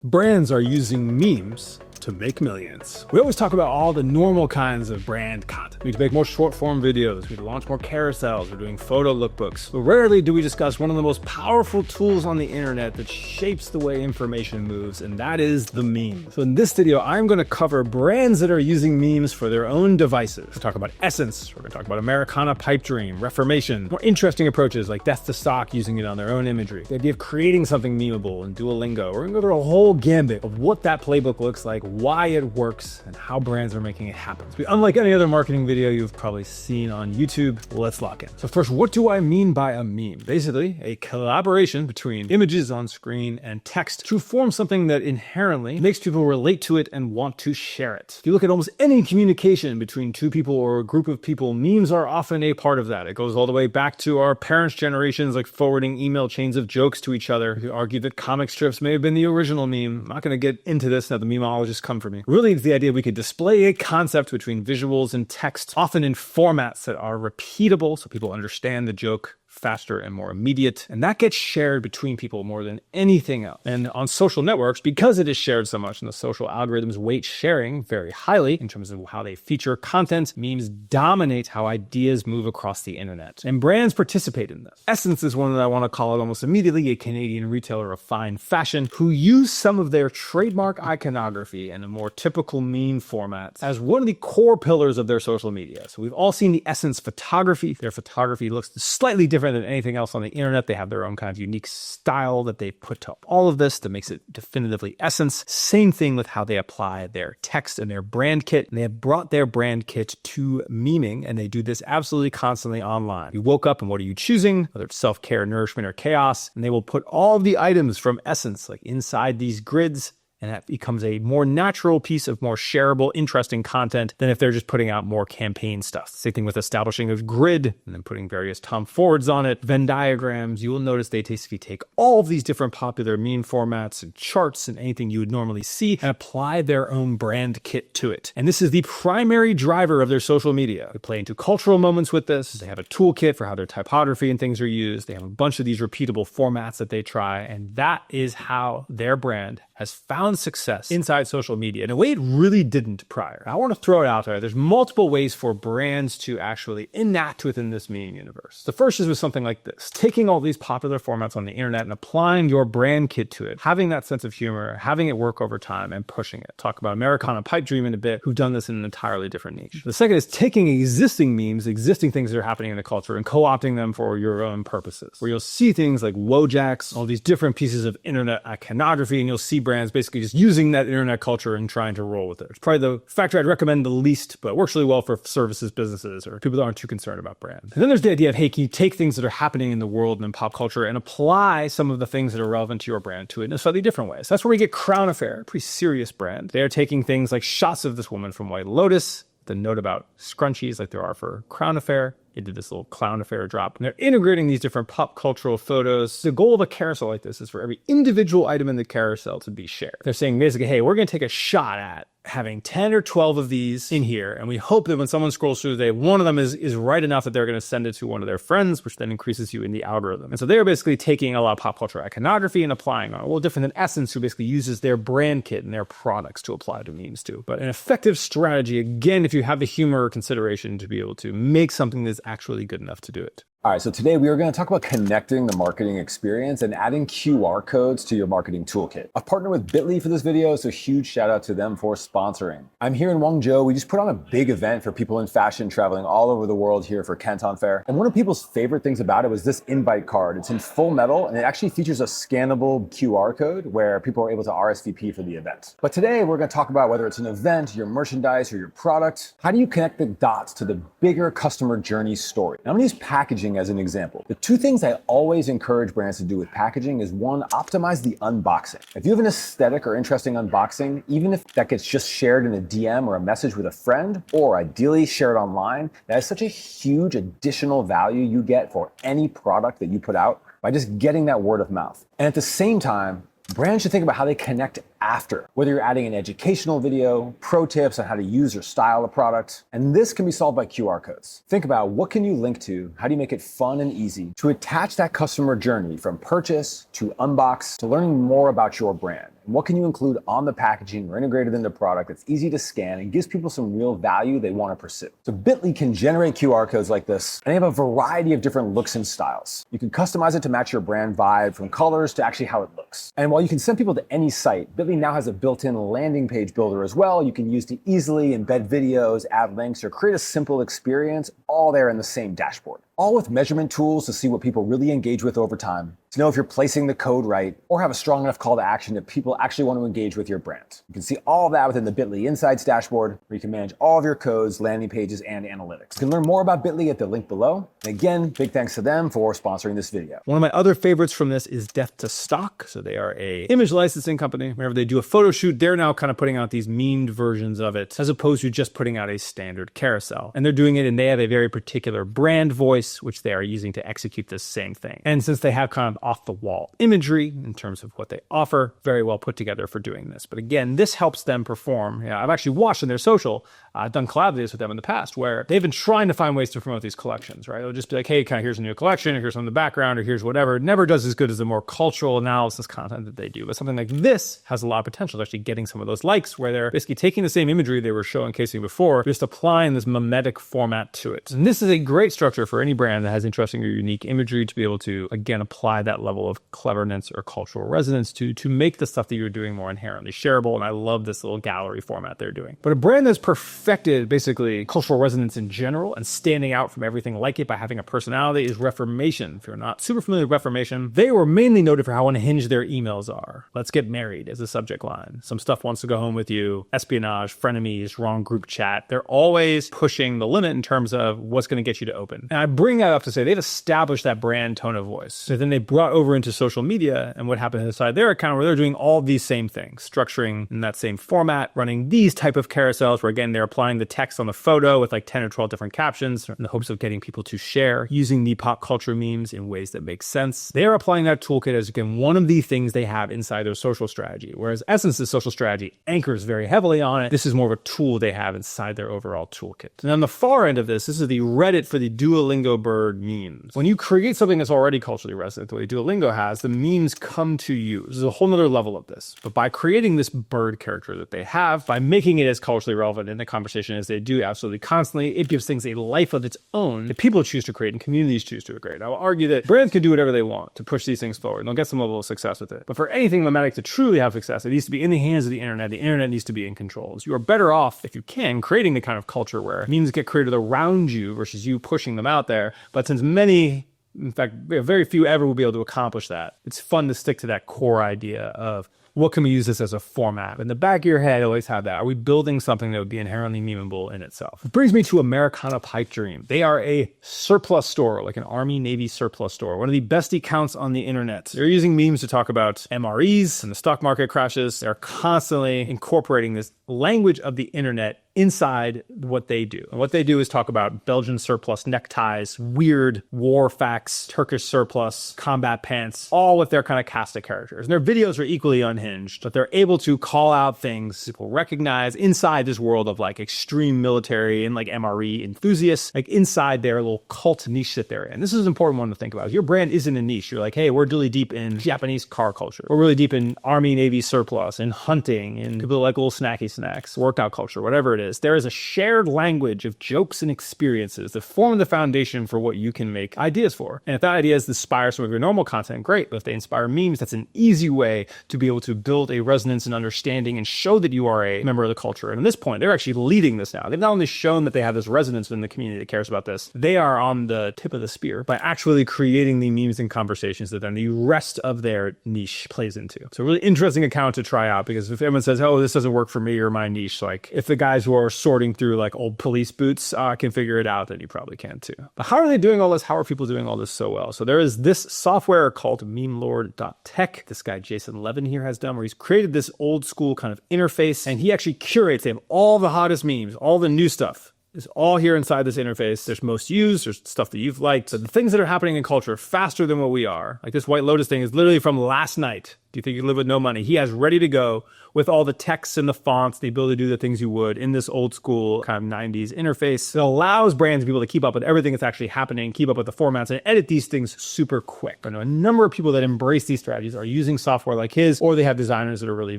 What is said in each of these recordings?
Brands are using memes to make millions. We always talk about all the normal kinds of brand content. We need to make more short form videos, we need to launch more carousels, we're doing photo lookbooks. But rarely do we discuss one of the most powerful tools on the internet that shapes the way information moves, and that is the meme. So in this video, I'm gonna cover brands that are using memes for their own devices. We'll talk about Essence, we're gonna talk about Americana Pipe Dream, Reformation, more interesting approaches like Death to Stock using it on their own imagery, the idea of creating something memeable in Duolingo. We're gonna go through a whole gambit of what that playbook looks like, why it works, and how brands are making it happen. So unlike any other marketing video you've probably seen on YouTube, let's lock in. So first, what do I mean by a meme? Basically, a collaboration between images on screen and text to form something that inherently makes people relate to it and want to share it. If you look at almost any communication between two people or a group of people, memes are often a part of that. It goes all the way back to our parents' generations, like forwarding email chains of jokes to each other. You could argue that comic strips may have been the original meme. I'm not going to get into this, now the memeologists come for me. Really, it's the idea we could display a concept between visuals and text, often in formats that are repeatable so people understand the joke faster and more immediate. And that gets shared between people more than anything else. And on social networks, because it is shared so much and the social algorithms weight sharing very highly in terms of how they feature content, memes dominate how ideas move across the internet. And brands participate in this. Essence is one that I want to call it almost immediately, a Canadian retailer of fine fashion who use some of their trademark iconography and a more typical meme formats as one of the core pillars of their social media. So we've all seen the Essence photography. Their photography looks slightly different than anything else on the internet. They have their own kind of unique style that they put to all of this that makes it definitively Essence. Same thing with how they apply their text and their brand kit. And they have brought their brand kit to memeing, and they do this absolutely constantly online. You woke up and what are you choosing? Whether it's self-care, nourishment, or chaos. And they will put all of the items from Essence like inside these grids, and that becomes a more natural piece of more shareable, interesting content than if they're just putting out more campaign stuff. Same thing with establishing a grid and then putting various Tom Fords on it, Venn diagrams. You will notice they basically take all of these different popular meme formats and charts and anything you would normally see and apply their own brand kit to it. And this is the primary driver of their social media. They play into cultural moments with this. They have a toolkit for how their typography and things are used. They have a bunch of these repeatable formats that they try. And that is how their brand has found success inside social media in a way it really didn't prior. I want to throw it out there. There's multiple ways for brands to actually enact within this meme universe. The first is with something like this, taking all these popular formats on the internet and applying your brand kit to it, having that sense of humor, having it work over time and pushing it. Talk about Americana Pipe Dream in a bit, who've done this in an entirely different niche. The second is taking existing memes, existing things that are happening in the culture and co-opting them for your own purposes, where you'll see things like Wojaks, all these different pieces of internet iconography, and you'll see brands basically just using that internet culture and trying to roll with it. It's probably the factor I'd recommend the least, but works really well for services, businesses, or people that aren't too concerned about brand. And then there's the idea of, hey, can you take things that are happening in the world and in pop culture and apply some of the things that are relevant to your brand to it in a slightly different way? So that's where we get Crown Affair, a pretty serious brand. They are taking things like shots of this woman from White Lotus, the note about scrunchies like there are for Crown Affair. They did this little clown affair drop. And they're integrating these different pop cultural photos. The goal of a carousel like this is for every individual item in the carousel to be shared. They're saying basically, hey, we're going to take a shot at having 10 or 12 of these in here. And we hope that when someone scrolls through today, one of them is right enough that they're going to send it to one of their friends, which then increases you in the algorithm. And so they're basically taking a lot of pop culture iconography and applying on a little different than Essence, who basically uses their brand kit and their products to apply to memes too. But an effective strategy, again, if you have the humor or consideration to be able to make something that's actually good enough to do it. All right, so today we are going to talk about connecting the marketing experience and adding QR codes to your marketing toolkit. I've partnered with Bitly for this video, so huge shout out to them for sponsoring. I'm here in Guangzhou. We just put on a big event for people in fashion traveling all over the world here for Canton Fair. And one of people's favorite things about it was this invite card. It's in full metal and it actually features a scannable QR code where people are able to RSVP for the event. But today we're going to talk about whether it's an event, your merchandise, or your product. How do you connect the dots to the bigger customer journey story? Now, I'm going to use packaging as an example. The two things I always encourage brands to do with packaging is one, optimize the unboxing. If you have an aesthetic or interesting unboxing, even if that gets just shared in a DM or a message with a friend, or ideally shared online, that is such a huge additional value you get for any product that you put out by just getting that word of mouth. And at the same time, brands should think about how they connect after, whether you're adding an educational video, pro tips on how to use or style a product. And this can be solved by QR codes. Think about what can you link to, how do you make it fun and easy to attach that customer journey from purchase to unbox to learning more about your brand. And what can you include on the packaging or integrated into the product that's easy to scan and gives people some real value they want to pursue. So Bitly can generate QR codes like this, and they have a variety of different looks and styles. You can customize it to match your brand vibe, from colors to actually how it looks. And while you can send people to any site, Bitly now has a built-in landing page builder as well. You can use to easily embed videos, add links, or create a simple experience all there in the same dashboard. All with measurement tools to see what people really engage with over time, to know if you're placing the code right, or have a strong enough call to action that people actually want to engage with your brand. You can see all of that within the Bitly Insights dashboard, where you can manage all of your codes, landing pages, and analytics. You can learn more about Bitly at the link below. And again, big thanks to them for sponsoring this video. One of my other favorites from this is Death to Stock. So they are a image licensing company. Whenever they do a photo shoot, they're now kind of putting out these memed versions of it, as opposed to just putting out a standard carousel. And they're doing it, and they have a very particular brand voice, which they are using to execute this same thing. And since they have kind of off-the-wall imagery in terms of what they offer, very well put together for doing this. But again, this helps them perform. Yeah, I've actually watched on their social, I've done collab videos with them in the past, where they've been trying to find ways to promote these collections, right? They'll just be like, hey, kind of here's a new collection, or here's some in the background, or here's whatever. It never does as good as the more cultural analysis content that they do. But something like this has a lot of potential, actually getting some of those likes, where they're basically taking the same imagery they were showcasing before, just applying this mimetic format to it. And this is a great structure for any brand that has interesting or unique imagery to be able to, again, apply that level of cleverness or cultural resonance to make the stuff that you're doing more inherently shareable. And I love this little gallery format they're doing. But a brand that's perfected basically cultural resonance in general and standing out from everything like it by having a personality is Reformation. If you're not super familiar with Reformation, they were mainly noted for how unhinged their emails are. Let's get married as a subject line. Some stuff wants to go home with you. Espionage, frenemies, wrong group chat. They're always pushing the limit in terms of what's going to get you to open. And I bring that up to say they've established that brand tone of voice. So then they brought over into social media, and what happened inside their account where they're doing all these same things, structuring in that same format, running these type of carousels where again, they're applying the text on the photo with like 10 or 12 different captions in the hopes of getting people to share, using the pop culture memes in ways that make sense. They're applying that toolkit as again, one of the things they have inside their social strategy. Whereas Essence's social strategy anchors very heavily on it. This is more of a tool they have inside their overall toolkit. And on the far end of this is the Reddit for the Duolingo bird memes. When you create something that's already culturally resonant, the way Duolingo has, the memes come to you. There's a whole nother level of this. But by creating this bird character that they have, by making it as culturally relevant in the conversation as they do absolutely constantly, it gives things a life of its own that people choose to create and communities choose to create. I will argue that brands can do whatever they want to push these things forward, and they'll get some level of success with it. But for anything mimetic to truly have success, it needs to be in the hands of the internet. The internet needs to be in control. So you are better off, if you can, creating the kind of culture where memes get created around you versus you pushing them out there. But since many, in fact, very few ever will be able to accomplish that, it's fun to stick to that core idea of what can we use this as a format? In the back of your head, always have that. Are we building something that would be inherently memeable in itself? It brings me to Americana Pipe Dream. They are a surplus store, like an Army Navy surplus store. One of the best accounts on the internet. They're using memes to talk about MREs and the stock market crashes. They're constantly incorporating this language of the internet inside what they do. And what they do is talk about Belgian surplus neckties, weird war facts, Turkish surplus, combat pants, all with their kind of cast of characters. And their videos are equally unhinged, but they're able to call out things people recognize inside this world of like extreme military and like MRE enthusiasts, like inside their little cult niche that they're in. This is an important one to think about. If your brand isn't a niche, you're like, hey, we're really deep in Japanese car culture. We're really deep in Army Navy surplus and hunting and people like little snacky snacks, workout culture, whatever it is. There is a shared language of jokes and experiences that form the foundation for what you can make ideas for. And if that idea inspires some of your normal content, great. But if they inspire memes, that's an easy way to be able to build a resonance and understanding and show that you are a member of the culture. And at this point, they're actually leading this now. They've not only shown that they have this resonance in the community that cares about this, they are on the tip of the spear by actually creating the memes and conversations that then the rest of their niche plays into. So a really interesting account to try out, because if everyone says, oh, this doesn't work for me or my niche, like if the guys who are sorting through like old police boots can figure it out, then you probably can too. But how are they doing all this? How are people doing all this so well? So there is this software called memelord.tech. This guy, Jason Levin here has done, where he's created this old school kind of interface, and he actually curates, they have all the hottest memes, all the new stuff is all here inside this interface. There's most used, there's stuff that you've liked. So the things that are happening in culture faster than what we are. Like this White Lotus thing is literally from last night. Do you think you live with no money? He has ready to go with all the texts and the fonts, the ability to do the things you would in this old school kind of 90s interface. It allows brands to be able to keep up with everything that's actually happening, keep up with the formats, and edit these things super quick. I know a number of people that embrace these strategies are using software like his, or they have designers that are really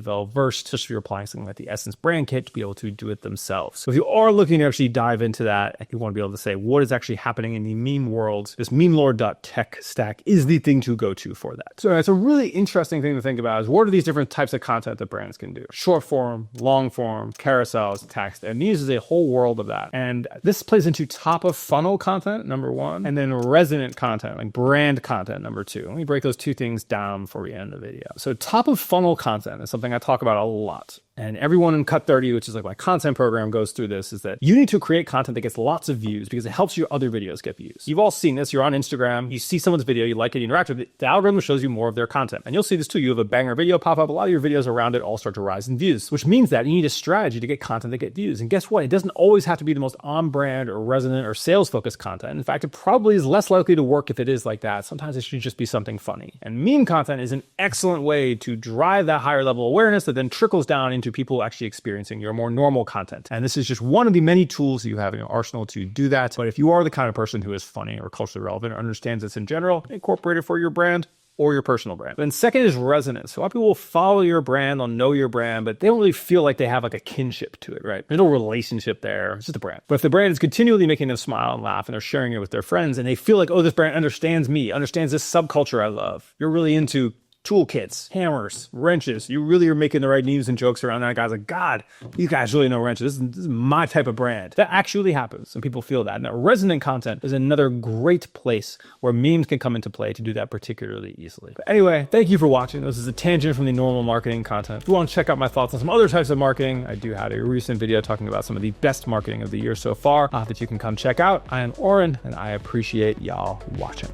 well-versed, just if you're applying something like the Essence brand kit to be able to do it themselves. So if you are looking to actually dive into that, and you want to be able to say what is actually happening in the meme world, this memelord.tech stack is the thing to go to for that. So it's a really interesting thing to think about is what are these different types of content that brands can do? Short form, long form, carousels, text, and these is a whole world of that. And this plays into top of funnel content, number one, and then resonant content, like brand content, number two. Let me break those two things down before we end the video. So top of funnel content is something I talk about a lot. And everyone in Cut 30, which is like my content program, goes through this, is that you need to create content that gets lots of views because it helps your other videos get views. You've all seen this. You're on Instagram. You see someone's video. You like it. You interact with it. The algorithm shows you more of their content. And you'll see this too. You have a banger video pop up. A lot of your videos around it all start to rise in views, which means that you need a strategy to get content that get views. And guess what? It doesn't always have to be the most on-brand or resonant or sales-focused content. In fact, it probably is less likely to work if it is like that. Sometimes it should just be something funny. And meme content is an excellent way to drive that higher level awareness that then trickles down into people actually experiencing your more normal content. And this is just one of the many tools you have in your arsenal to do that. But if you are the kind of person who is funny or culturally relevant or understands this in general, incorporate it for your brand or your personal brand. Then second is resonance. So a lot of people will follow your brand, they'll know your brand, but they don't really feel like they have like a kinship to it, right? There's no relationship there. It's just a brand. But if the brand is continually making them smile and laugh and they're sharing it with their friends and they feel like, oh, this brand understands me, understands this subculture I love. You're really into toolkits, hammers, wrenches. You really are making the right memes and jokes around that. Guys like, God, these guys really know wrenches. This is my type of brand. That actually happens and people feel that. Now, resonant content is another great place where memes can come into play to do that particularly easily. But anyway, thank you for watching. This is a tangent from the normal marketing content. If you want to check out my thoughts on some other types of marketing, I do have a recent video talking about some of the best marketing of the year so far that you can come check out. I am Oren and I appreciate y'all watching.